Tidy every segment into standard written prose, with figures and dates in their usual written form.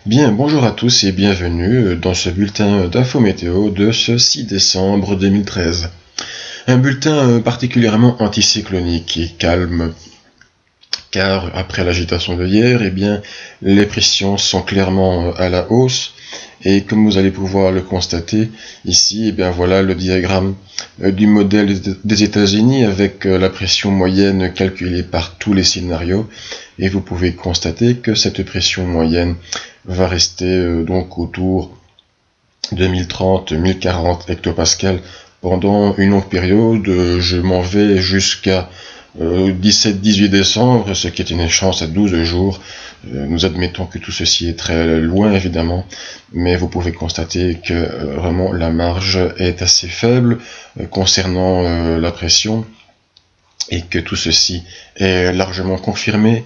Bien, bonjour à tous et bienvenue dans ce bulletin d'info météo de ce 6 décembre 2013. Un bulletin particulièrement anticyclonique et calme, car après l'agitation de hier, les pressions sont clairement à la hausse. Et comme vous allez pouvoir le constater ici, voilà le diagramme du modèle des États-Unis avec la pression moyenne calculée par tous les scénarios. Et vous pouvez constater que cette pression moyenne va rester donc autour de 1030-1040 hectopascals pendant une longue période. Je m'en vais jusqu'à 17-18 décembre, ce qui est une échéance à 12 jours. Nous admettons que tout ceci est très loin évidemment, mais vous pouvez constater que vraiment la marge est assez faible concernant la pression, et que tout ceci est largement confirmé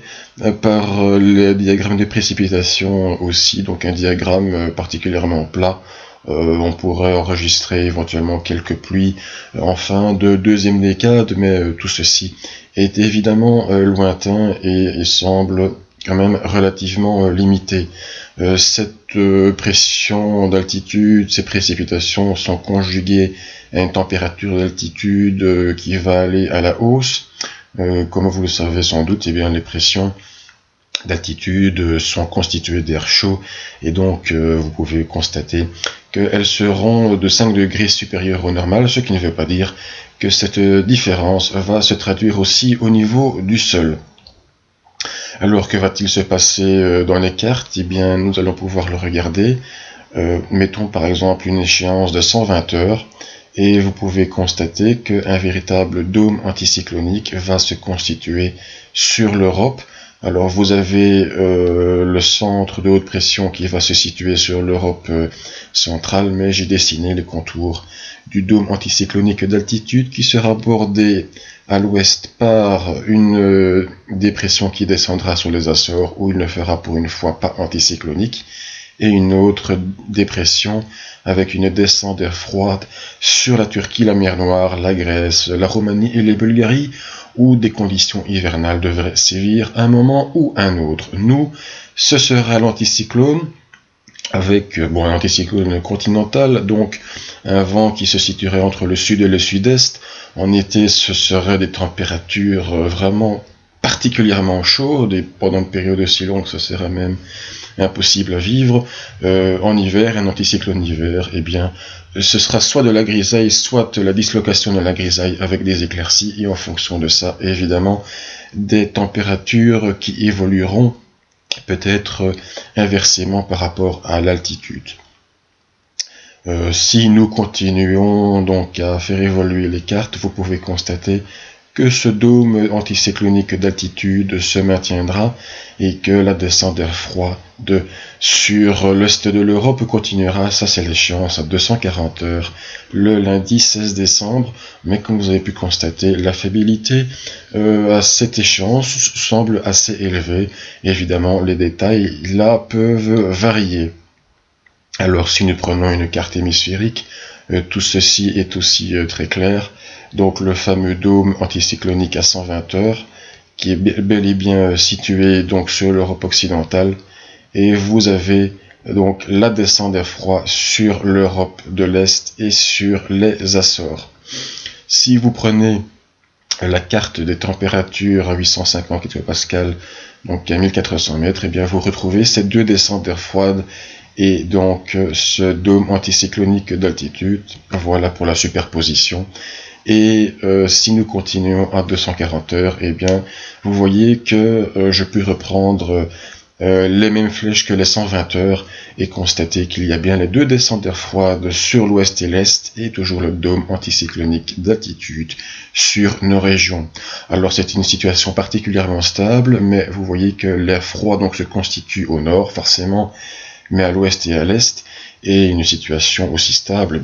par le diagramme de précipitation aussi, donc un diagramme particulièrement plat. On pourrait enregistrer éventuellement quelques pluies en fin de deuxième décade, mais tout ceci est évidemment lointain et semble quand même relativement limité. Cette pression d'altitude, ces précipitations sont conjuguées à une température d'altitude qui va aller à la hausse. Comme vous le savez sans doute, les pressions d'altitude sont constituées d'air chaud, et donc vous pouvez constater qu'elles seront de 5 degrés supérieures au normal, ce qui ne veut pas dire que cette différence va se traduire aussi au niveau du sol. Alors que va-t-il se passer dans les cartes? Nous allons pouvoir le regarder. Mettons par exemple une échéance de 120 heures, et vous pouvez constater qu'un véritable dôme anticyclonique va se constituer sur l'Europe. Alors vous avez le centre de haute pression qui va se situer sur l'Europe centrale, mais j'ai dessiné les contours du dôme anticyclonique d'altitude qui sera bordé à l'ouest par une dépression qui descendra sur les Açores, où il ne fera pour une fois pas anticyclonique, et une autre dépression avec une descente d'air froide sur la Turquie, la mer Noire, la Grèce, la Roumanie et les Bulgaries, où des conditions hivernales devraient sévir un moment ou un autre. Nous, ce sera l'anticyclone, avec un anticyclone continental, donc un vent qui se situerait entre le sud et le sud-est. En été, ce seraient des températures vraiment particulièrement chaudes, et pendant une période aussi longue, ce serait même impossible à vivre. En hiver, un anticyclone d'hiver, ce sera soit de la grisaille, soit la dislocation de la grisaille avec des éclaircies, et en fonction de ça, évidemment, des températures qui évolueront peut-être inversement par rapport à l'altitude. Si nous continuons donc à faire évoluer les cartes, vous pouvez constater que ce dôme anticyclonique d'altitude se maintiendra, et que la descente d'air froid sur l'est de l'Europe continuera. Ça, c'est l'échéance à 240 heures le lundi 16 décembre, mais comme vous avez pu constater, la fiabilité à cette échéance semble assez élevée. Évidemment, les détails là peuvent varier. Alors, si nous prenons une carte hémisphérique, tout ceci est aussi très clair. Donc le fameux dôme anticyclonique à 120 heures, qui est bel et bien situé donc sur l'Europe occidentale, et vous avez donc la descente d'air froid sur l'Europe de l'Est et sur les Açores. Si vous prenez la carte des températures à 850 hectopascales, donc à 1400 mètres, vous retrouvez ces deux descentes d'air froide et donc ce dôme anticyclonique d'altitude. Voilà pour la superposition. Et si nous continuons à 240 heures, vous voyez que je peux reprendre les mêmes flèches que les 120 heures et constater qu'il y a bien les deux descentes d'air froide sur l'ouest et l'est, et toujours le dôme anticyclonique d'altitude sur nos régions. Alors c'est une situation particulièrement stable, mais vous voyez que l'air froid donc se constitue au nord forcément, mais à l'ouest et à l'est. Et une situation aussi stable,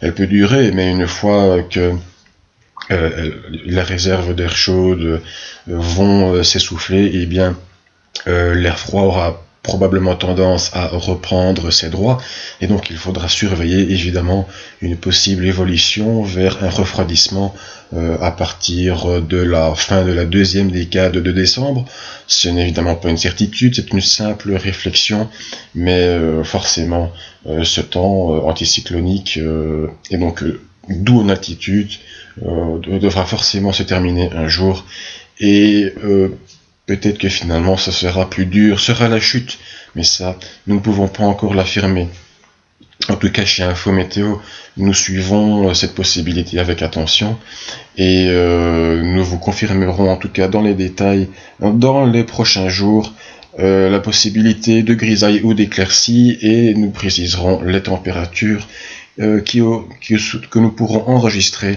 elle peut durer, mais une fois que les réserves d'air chaud vont s'essouffler, l'air froid aura probablement tendance à reprendre ses droits, et donc il faudra surveiller évidemment une possible évolution vers un refroidissement à partir de la fin de la deuxième décade de décembre. Ce n'est évidemment pas une certitude, c'est une simple réflexion, mais forcément ce temps anticyclonique et donc d'où une altitude devra forcément se terminer un jour, et peut-être que finalement ce sera plus dur, sera la chute, mais ça, nous ne pouvons pas encore l'affirmer. En tout cas, chez Info Météo, nous suivons cette possibilité avec attention, et nous vous confirmerons en tout cas dans les détails, dans les prochains jours, la possibilité de grisaille ou d'éclaircie, et nous préciserons les températures que nous pourrons enregistrer